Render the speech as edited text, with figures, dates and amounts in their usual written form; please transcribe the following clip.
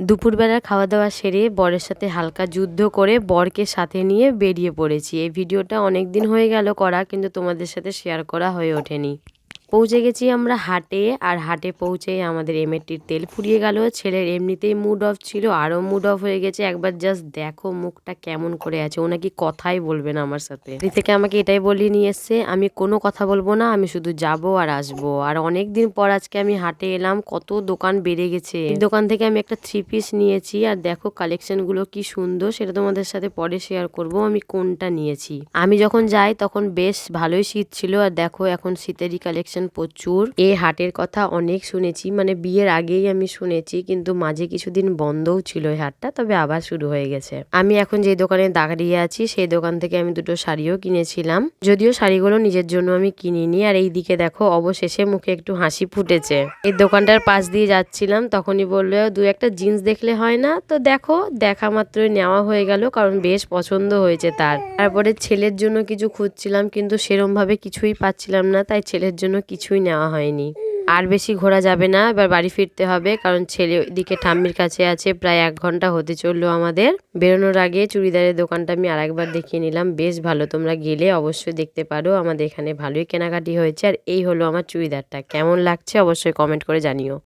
দুপুরবেলা খাওয়া দাওয়া সেরে বরের সাথে হালকা যুদ্ধ করে বরকে সাথে নিয়ে বেরিয়ে পড়েছি। এই ভিডিওটা অনেক দিন হয়ে গেল করা, কিন্তু তোমাদের সাথে শেয়ার করা হয়ে ওঠেনি। পৌঁছে গেছি আমরা হাটে, আর হাটে পৌঁছেই আমাদের এমএটির তেল ফুরিয়ে গেল। ছেলের এমনিতেই মুড অফ ছিল, আরও মুড অফ হয়ে গেছে। একবার জাস্ট দেখো মুখটা কেমন করে আছে, ও নাকি কথাই বলবে না আমার সাথে। এদিক থেকে আমাকে এটাই বলিয়ে নিয়ে এসছে, আমি কোনো কথা বলবো না, আমি শুধু যাব আর আসবো। আর অনেক দিন পর আজকে আমি হাটে এলাম, কত দোকান বেড়ে গেছে। এই দোকান থেকে আমি একটা 3 পিস নিয়েছি, আর দেখো কালেকশন গুলো কি সুন্দর, সেটা তোমাদের সাথে পরে শেয়ার করব আমি কোনটা নিয়েছি। আমি যখন যাই তখন বেশ ভালোই শীত ছিল, আর দেখো এখন শীতেরই কালেকশন প্রচুর। এই হাটের কথা অনেক শুনেছি, মানে বিয়ের আগেই আমি শুনেছি, কিন্তু মাঝে কিছুদিন বন্ধও ছিল এই হাটটা, তবে আবার শুরু হয়ে গেছে। আমি এখন যে দোকানে দাঁড়িয়ে আছি সেই দোকান থেকে আমি দুটো শাড়িও কিনেছিলাম, যদিও শাড়িগুলো নিজের জন্য আমি কিনিনি। আর এই দিকে দেখো অবশেষে মুখে একটু হাসি ফুটেছে। এই দোকানটার পাশ দিয়ে যাচ্ছিলাম, তখনই বললো দু একটা জিন্স দেখলে হয় না, তো দেখো দেখা মাত্রই নেওয়া হয়ে গেল, কারণ বেশ পছন্দ হয়েছে তার। তারপরে ছেলের জন্য কিছু খুঁজছিলাম, কিন্তু সেরম ভাবে কিছুই পাচ্ছিলাম না, তাই ছেলের জন্য কিছুই নেওয়া হয়নি। আর বেশি ঘোরা যাবে না, এবার বাড়ি ফিরতে হবে, কারণ ছেলে ওইদিকে ঠাম্মির কাছে আছে। প্রায় 1 ঘন্টা হতে চললো আমাদের। বেরোনোর আগে চুড়িদারের দোকানটা আমি আরেকবার দেখিয়ে নিলাম, বেশ ভালো, তোমরা গেলে অবশ্যই দেখতে পারো। আমাদের এখানে ভালোই কেনাকাটি হয়েছে। আর এই হলো আমার চুড়িদারটা, কেমন লাগছে অবশ্যই কমেন্ট করে জানিও।